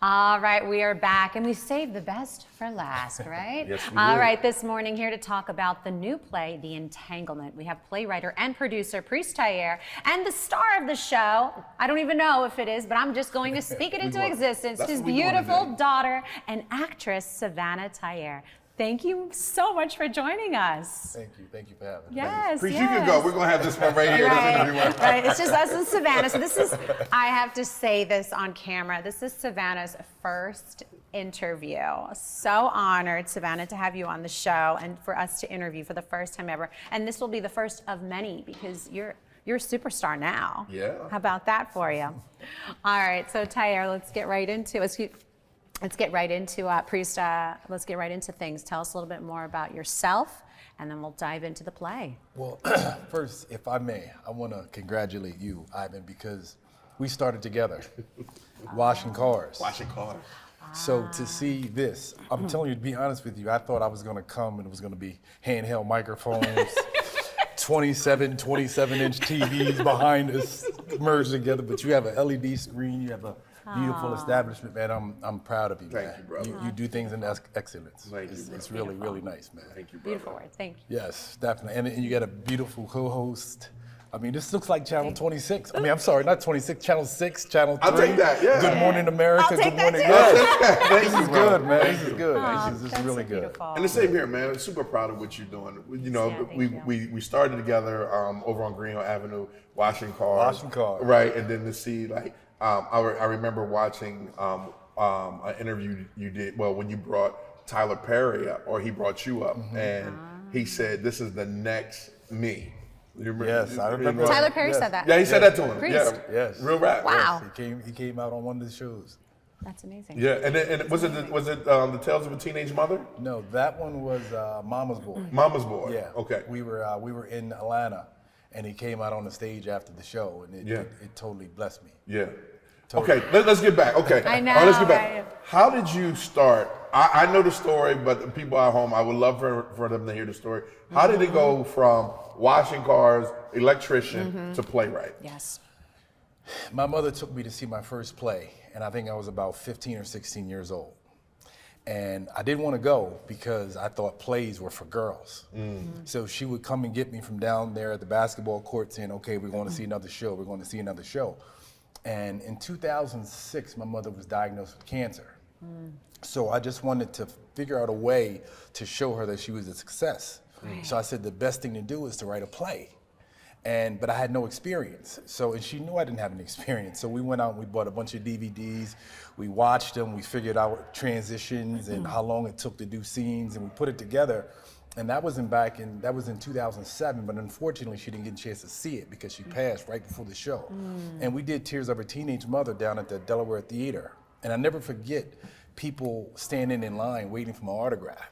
All right, we are back, and we saved the best for last, right? Yes, we All did. right, this morning here to talk about the new play, The Entanglement. We have playwriter and producer Savannah Tyaire, and the star of the show, I don't even know if it is, but I'm just going to speak it into existence, his beautiful daughter and actress, Savannah Tyaire. Thank you so much for joining us. Thank you for having me. Yes, Priest, yes. you can go. We're gonna have this one right here. Right, it's just us and Savannah. So this is, I have to say this on camera, this is Savannah's first interview. So honored, Savannah, to have you on the show and for us to interview for the first time ever. And this will be the first of many because you're a superstar now. Yeah. How about that for you? All right, so Tyaire, let's get right into it. Let's get right into Priest. Let's get right into things. Tell us a little bit more about yourself, and then we'll dive into the play. Well, first, if I may, I want to congratulate you, Ivan, because we started together, washing cars. Washing cars. So to see this, I'm telling you, to be honest with you, I thought I was going to come and it was going to be handheld microphones, 27-inch TVs behind us merged together. But you have an LED screen, you have a beautiful establishment, man. I'm proud of you, man. Thank you, brother. You do things in excellence. Thank you, It's really, really nice, man. Thank you, brother. Beautiful word. Thank you. Yes, definitely. And you got a beautiful co-host. I mean, this looks like Channel 26. I mean, I'm sorry, not 26, Channel 6, Channel 3. I'll take that, yeah. Good Morning America, I'll take Good Morning. that too. This is good, man. This is good. This is That's really good. beautiful. And the same here, man. I'm super proud of what you're doing. You know, Yeah, thank you. we started together over on Green Hill Avenue, washing cars. Washing cars. Right, and then to see, like, I remember watching an interview you did, well, when you brought Tyler Perry up, or he brought you up, and he said, this is the next me. You remember? Yes, I remember. Tyler Perry Yes. said that. Yeah, he said that to him. Priest. Yeah, Yes. real rap. Wow. Yes, he came out on one of the shows. That's amazing. Yeah, and was it the Tales of a Teenage Mother? No, that one was Mama's Boy. Mama's Boy. Yeah. Okay. We were in Atlanta, and he came out on the stage after the show, and it totally blessed me. Yeah. Totally. Okay, let's get back. Okay. I know, All right, let's get back. right? How did you start? I know the story, but the people at home, I would love for them to hear the story. How did it go from washing cars, electrician, to playwright? Yes. My mother took me to see my first play, and I think I was about 15 or 16 years old. And I didn't want to go because I thought plays were for girls. So she would come and get me from down there at the basketball court saying, okay, we're going to see another show, we're going to see another show. And in 2006, my mother was diagnosed with cancer. So I just wanted to figure out a way to show her that she was a success. So I said the best thing to do is to write a play. But I had no experience. And she knew I didn't have any experience. So we went out and we bought a bunch of DVDs. We watched them, we figured out transitions and how long it took to do scenes, and we put it together. And that was in 2007, but unfortunately she didn't get a chance to see it because she passed right before the show. And we did Tears of a Teenage Mother down at the Delaware Theater. And I never forget people standing in line waiting for my autograph.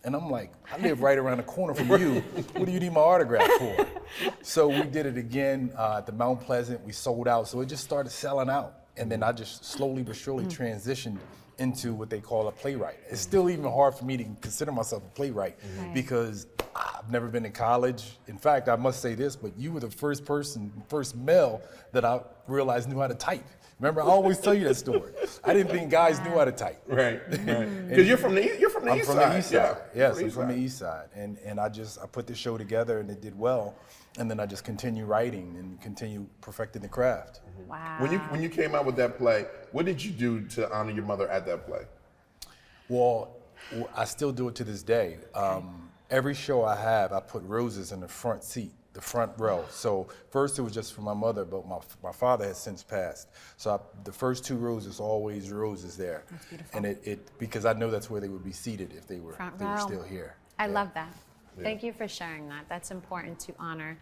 And I'm like, I live right around the corner from you. What do you need my autograph for? So we did it again at the Mount Pleasant. We sold out. So it just started selling out. And then I just slowly but surely transitioned into what they call a playwright. It's still even hard for me to consider myself a playwright because I've never been in college. In fact, I must say this, but you were the first male that I realized knew how to type. Remember, I always tell you that story. I didn't think guys knew how to type. Right. Because you're from the East Side. I'm from the East Side. Yeah. Yes, I'm from the East Side. And I put the show together and it did well. And then I just continue writing and continue perfecting the craft. Wow. When you came out with that play, what did you do to honor your mother at that play? Well, I still do it to this day. Every show I have, I put roses in the front seat, the front row. So first it was just for my mother, but my father has since passed. So the first 2 rows is always roses there. That's beautiful. And because I know that's where they would be seated if they were still here. I love that. Thank you for sharing that. That's important to honor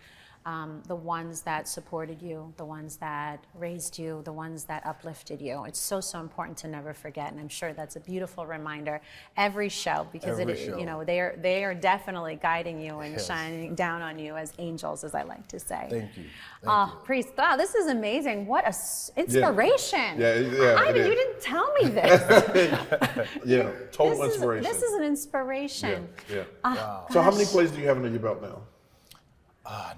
the ones that supported you, the ones that raised you, the ones that uplifted you. It's so, so important to never forget, and I'm sure that's a beautiful reminder every show because you know, they are definitely guiding you and shining down on you as angels, as I like to say. Thank you. Priest, wow, this is amazing. What a inspiration. Yeah, Ivy, you didn't tell me this. Yeah, total inspiration. This is an inspiration. Yeah. Wow. So how many plays do you have under your belt now?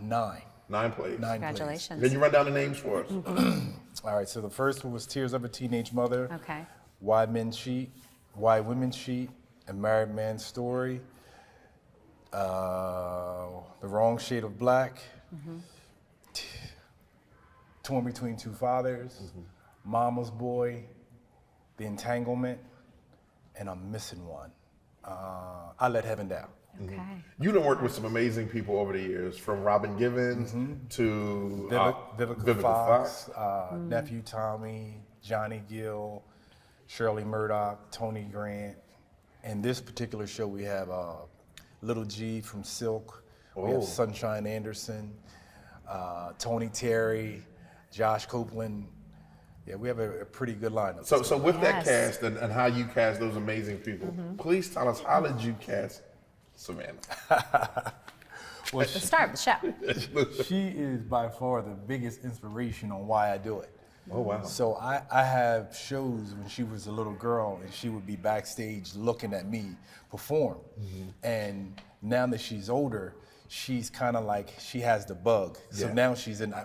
9. 9 plays. 9 Congratulations. Can you run down the names for us? All right, so the first one was Tears of a Teenage Mother. Okay. Why Men Cheat, Why Women Cheat, A Married Man's Story, The Wrong Shade of Black, Torn Between Two Fathers, Mama's Boy, The Entanglement, and I'm missing one. I Let Heaven Down. Okay. You done worked with some amazing people over the years, from Robin Givens to Vivica Fox, Nephew Tommy, Johnny Gill, Shirley Murdoch, Tony Grant. And this particular show, we have Little G from Silk. We have Sunshine Anderson, Tony Terry, Josh Copeland. Yeah, we have a pretty good lineup. So with that Yes. cast and how you cast those amazing people, please tell us, how did you cast Savannah? Well, The start of the show. she is by far the biggest inspiration on why I do it. Oh, wow. So I have shows when she was a little girl and she would be backstage looking at me perform. And now that she's older, she's kind of like, she has the bug. So Yeah. now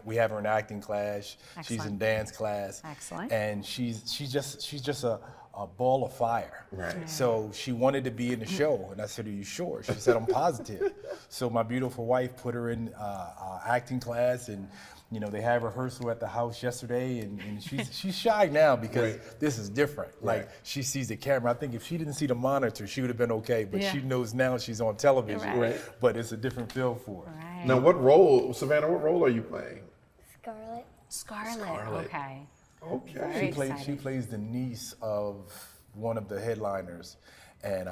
we have her in acting class, she's in Excellent. dance class. Excellent. And she's just a ball of fire. Right. So she wanted to be in the show, and I said, "Are you sure?" She said, "I'm positive." So my beautiful wife put her in acting class, and they had rehearsal at the house yesterday, and she's shy now because this is different. Like, she sees the camera. I think if she didn't see the monitor, she would have been okay, but she knows now she's on television. Right. But it's a different feel for her. Right. Now, Savannah, what role are you playing? Scarlet. Scarlet. Okay. Okay. Very She exciting. plays the niece of one of the headliners, and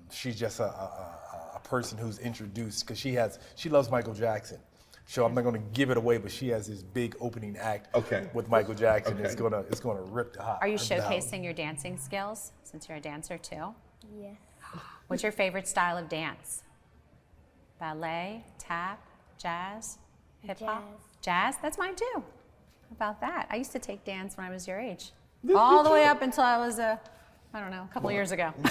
she's just a person who's introduced because she loves Michael Jackson. So I'm not going to give it away, but she has this big opening act with Michael Jackson. Okay. It's gonna rip the house. Are you showcasing your dancing skills since you're a dancer too? Yes. What's your favorite style of dance? Ballet, tap, jazz, hip hop? Jazz? That's mine too. How about that? I used to take dance when I was your age. All the way up until I was a couple years ago. We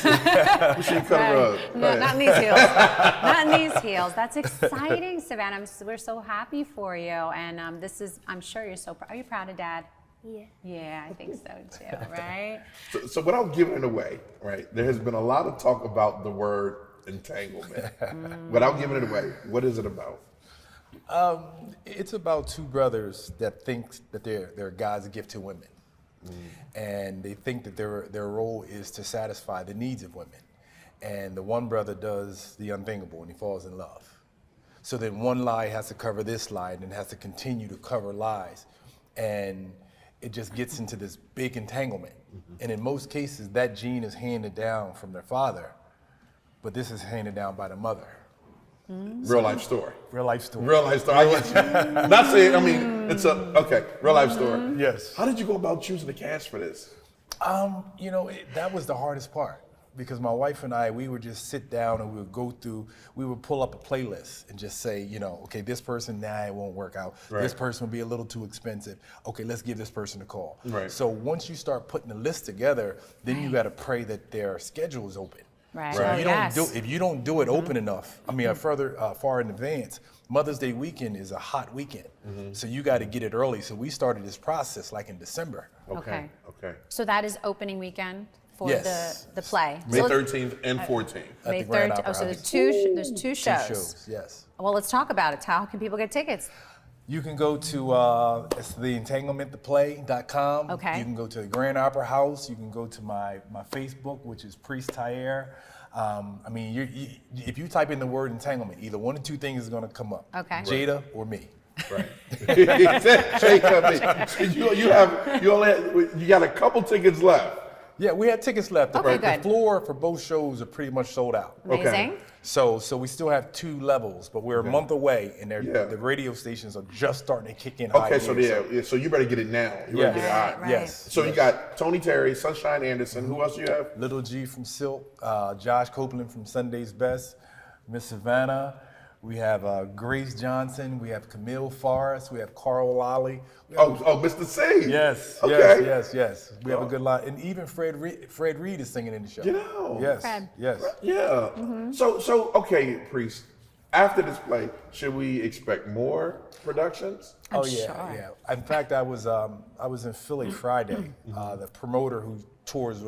should cut a rug. No, not in these heels. Not in these heels. That's exciting, Savannah. We're so happy for you. And I'm sure you're so proud. Are you proud of Dad? Yeah. Yeah, I think so too, right? So without giving it away, right, there has been a lot of talk about the word entanglement. Without giving it away, what is it about? It's about two brothers that think that they're God's gift to women. And they think that their role is to satisfy the needs of women. And the one brother does the unthinkable and he falls in love. So then one lie has to cover this lie and then has to continue to cover lies. And it just gets into this big entanglement. And in most cases, that gene is handed down from their father, but this is handed down by the mother. Real life story. Real life story. Real life story. I get you. Not saying, real life story. Yes. How did you go about choosing the cast for this? That was the hardest part because my wife and I, we would just sit down and we would pull up a playlist and just say, okay, this person, it won't work out. Right. This person will be a little too expensive. Okay, let's give this person a call. Right. So once you start putting the list together, then you got to pray that their schedule is open. Right. So Oh, if you don't do it open enough, far in advance, Mother's Day weekend is a hot weekend. So you got to get it early. So we started this process like in December. Okay. So that is opening weekend for Yes. the play. May So 13th and 14th. May the Grand 13th. Opera So House. there's two Two shows. shows, yes. Well, let's talk about it. How can people get tickets? You can go to it's the entanglementtheplay.com. Okay. You can go to the Grand Opera House. You can go to my Facebook, which is Priest Tyaire. If you type in the word entanglement, either one or two things is going to come up. Okay. Jada or me. Right. You got a couple tickets left. Yeah, we had tickets left. Okay, The good. floor for both shows are pretty much sold out. Amazing. So we still have two levels, but we're a month away, and the radio stations are just starting to kick in. Okay, high so you better get it now. You better get it hot. Right. Yes. So you got Tony Terry, Sunshine Anderson. Who else do you have? Little G from Silk, Josh Copeland from Sunday's Best, Miss Savannah. We have Grace Johnson. We have Camille Forrest. We have Carl Lally. Mr. C. Yes, Okay. yes. We have a good lot, and even Fred Reed is singing in the show. Yeah. Yes, Fred. yes. Yeah. So okay, Priest. After this play, should we expect more productions? I'm Oh yeah, sure. yeah. In fact, I was in Philly Friday. The promoter who tours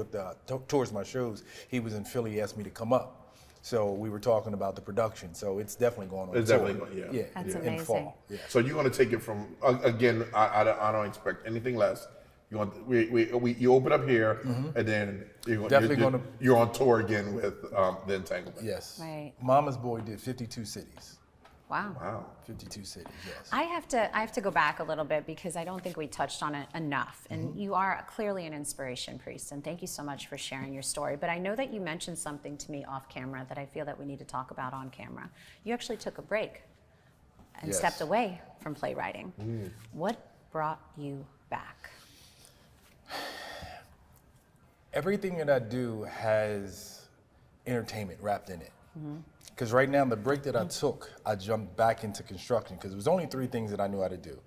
my shows, he was in Philly. He asked me to come up, so we were talking about the production. So it's definitely going on. It's tour. definitely going, yeah. That's in amazing. fall. Yeah. So you're going to take it from again. I don't expect anything less. You want you open up here, and then you're on tour again with the Entanglement. Yes. Right. Mama's Boy did 52 cities. Wow. Wow. 52 cities. Yes. I have to go back a little bit because I don't think we touched on it enough. And you are clearly an inspiration, Priest, and thank you so much for sharing your story. But I know that you mentioned something to me off camera that I feel that we need to talk about on camera. You actually took a break and Yes. stepped away from playwriting. What brought you back? Everything that I do has entertainment wrapped in it. Because right now, the break that I took, I jumped back into construction because it was only 3 things that I knew how to do: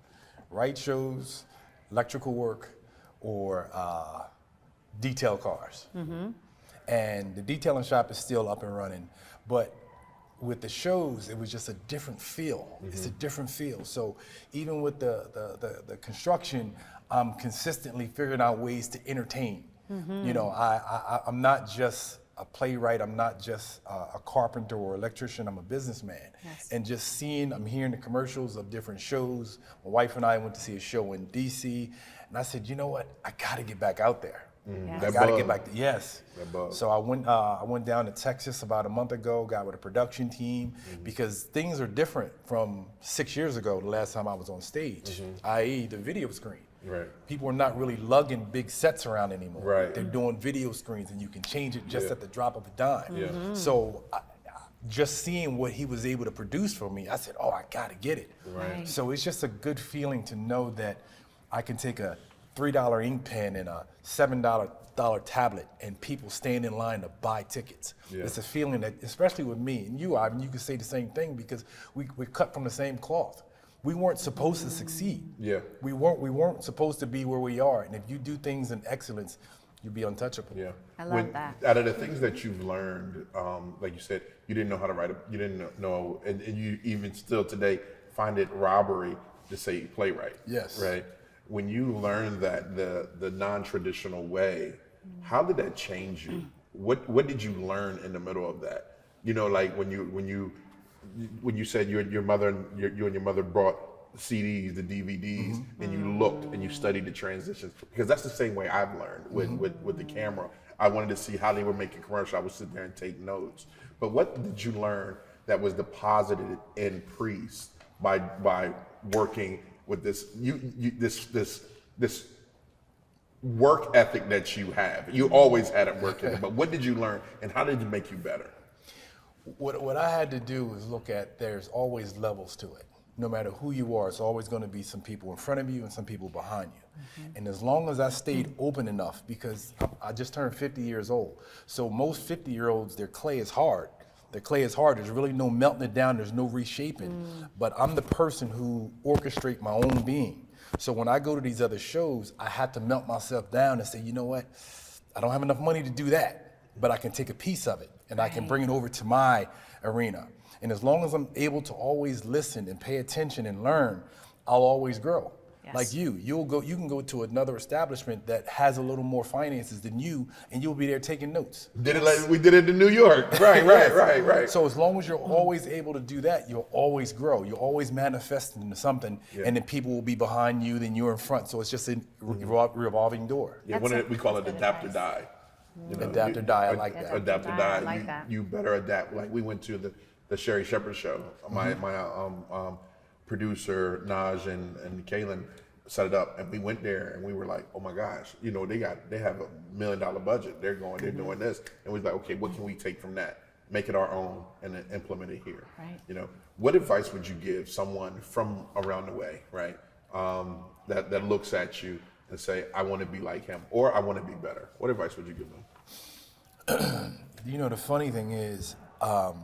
write shows, electrical work, or detail cars. And the detailing shop is still up and running, but with the shows, it was just a different feel. It's a different feel. So even with the construction, I'm consistently figuring out ways to entertain. You know, I'm not just a playwright, I'm not just a carpenter or electrician, I'm a businessman. Yes. And just I'm hearing the commercials of different shows. My wife and I went to see a show in DC, and I said, you know what, I gotta get back out there. Yes. I That gotta bug. get back to, yes. That bug. So I went down to Texas about a month ago, got with a production team, because things are different from 6 years ago, the last time I was on stage, i.e. the video screen. Right. People are not really lugging big sets around anymore. Right. They're doing video screens and you can change it just Yeah. at the drop of a dime. Yeah. So just seeing what he was able to produce for me, I said, oh, I gotta get it. Right. So it's just a good feeling to know that I can take a $3 ink pen and a $7 tablet and people stand in line to buy tickets. Yeah. It's a feeling that, especially with me and you, Ivan, you can say the same thing because we're cut from the same cloth. We weren't supposed to succeed. Yeah. We weren't supposed to be where we are. And if you do things in excellence, you'll be untouchable. Yeah. I love that. Out of the things that you've learned, like you said, you didn't know how to write you didn't know, and you even still today find it robbery to say playwright. Yes. Right. When you learned that the non-traditional way, how did that change you? What did you learn in the middle of that? You know, like when you said you and your mother brought CDs, the DVDs, and you looked and you studied the transitions, because that's the same way I've learned with the camera. I wanted to see how they were making commercials. I would sit there and take notes. But what did you learn that was deposited in Priest by working with this this work ethic that you have? You always had it working, but what did you learn and how did it make you better? What I had to do is look at there's always levels to it. No matter who you are, it's always going to be some people in front of you and some people behind you. And as long as I stayed open enough, because I just turned 50 years old, so most 50-year-olds, their clay is hard. Their clay is hard. There's really no melting it down. There's no reshaping. But I'm the person who orchestrates my own being. So when I go to these other shows, I have to melt myself down and say, you know what? I don't have enough money to do that, but I can take a piece of it and I can bring it over to my arena. And as long as I'm able to always listen and pay attention and learn, I'll always grow. Yes. Like you can go to another establishment that has a little more finances than you, and you'll be there taking notes. Did it like we did it in New York. Right. So as long as you're always able to do that, you'll always grow. You'll always manifest into something, and then people will be behind you, then you're in front. So it's just a revolving door. Yeah, we call it adapt or die. You know, Adapt or die, I like that. Adapt or I die. like that. You better adapt. Like we went to the Sherry Shepherd show. My producer Naj and Kaylin set it up, and we went there and we were like, oh my gosh, you know, they have $1 million budget. They're doing this, and we was like, okay, what can we take from that, make it our own, and then implement it here. Right. You know, what advice would you give someone from around the way, right, that looks at you and say, I want to be like him, or I want to be better? What advice would you give them? You know, the funny thing is, up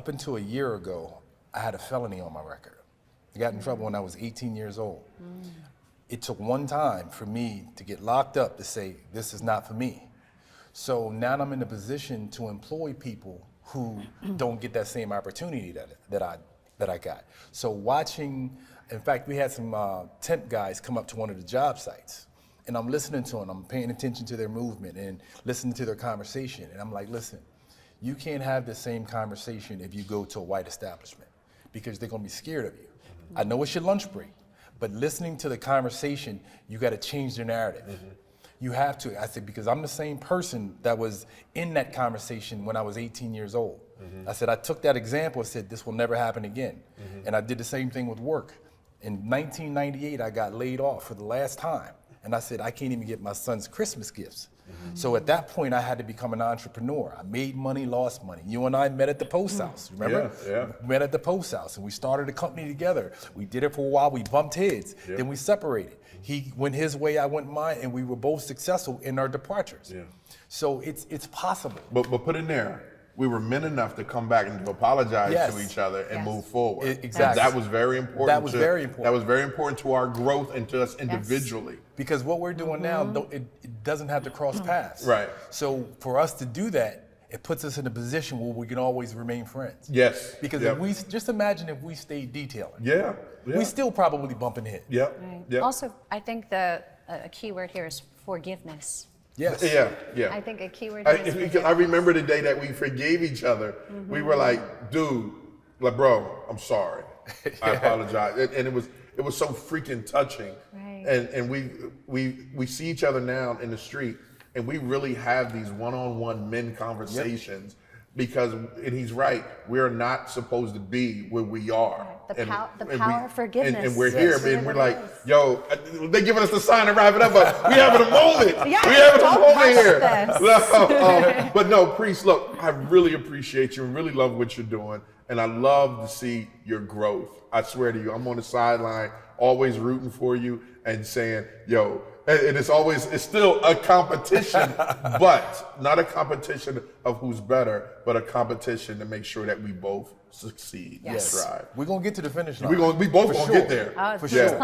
until a year ago, I had a felony on my record. I got in trouble when I was 18 years old. It took one time for me to get locked up to say, this is not for me. So now I'm in a position to employ people who don't get that same opportunity that I got. So watching, in fact, we had some temp guys come up to one of the job sites, and I'm listening to them, I'm paying attention to their movement and listening to their conversation, and I'm like, listen, you can't have the same conversation if you go to a white establishment, because they're gonna be scared of you. I know it's your lunch break, but listening to the conversation, you gotta change the narrative. You have to. I said, because I'm the same person that was in that conversation when I was 18 years old. I said, I took that example and said, this will never happen again. And I did the same thing with work. In 1998, I got laid off for the last time. And I said, I can't even get my son's Christmas gifts. So at that point, I had to become an entrepreneur. I made money, lost money. You and I met at the post house, remember? Yeah. We met at the post house, and we started a company together. We did it for a while, we bumped heads, then we separated. He went his way, I went mine, and we were both successful in our departures. So it's possible. But put in there, we were men enough to come back and to apologize Yes. to each other and move forward. Exactly. That was very important. That was very important. That was very important to our growth and to us individually. Because what we're doing now, it doesn't have to cross paths. Right. So for us to do that, it puts us in a position where we can always remain friends. Yes. Because if we just imagine if we stayed detailing, we still probably bumping head. Also, I think a key word here is forgiveness. Yes. I think a key word here is forgiveness. I remember the day that we forgave each other. We were like, dude, like, bro, I'm sorry. I apologize. And it was so freaking touching. Right. And we see each other now in the street, and we really have these one-on-one men conversations. Because, and he's right, we're not supposed to be where we are. The power of forgiveness. And we're here, and we're like, yo, they're giving us the sign to wrap it up, but we having a moment. We having a moment here. But no, Priest, look, I really appreciate you and really love what you're doing. And I love to see your growth. I swear to you, I'm on the sideline, always rooting for you and saying, yo, and it's still a competition, but not a competition of who's better, but a competition to make sure that we both succeed. Yes. Right. We're gonna get to the finish line. We both gonna get there. For sure.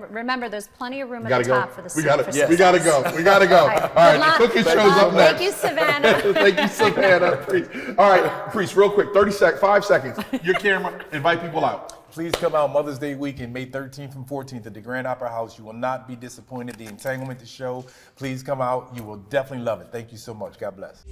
Remember, there's plenty of room at the top for the We gotta go. We gotta go. All right, the cooking show's up next. Thank you, Savannah. Thank you, Savannah. Priest. All right, Priest, real quick, 5 seconds. Your camera, invite people out. Please come out Mother's Day weekend, May 13th and 14th at the Grand Opera House. You will not be disappointed. The Entanglement, the show. Please come out. You will definitely love it. Thank you so much. God bless.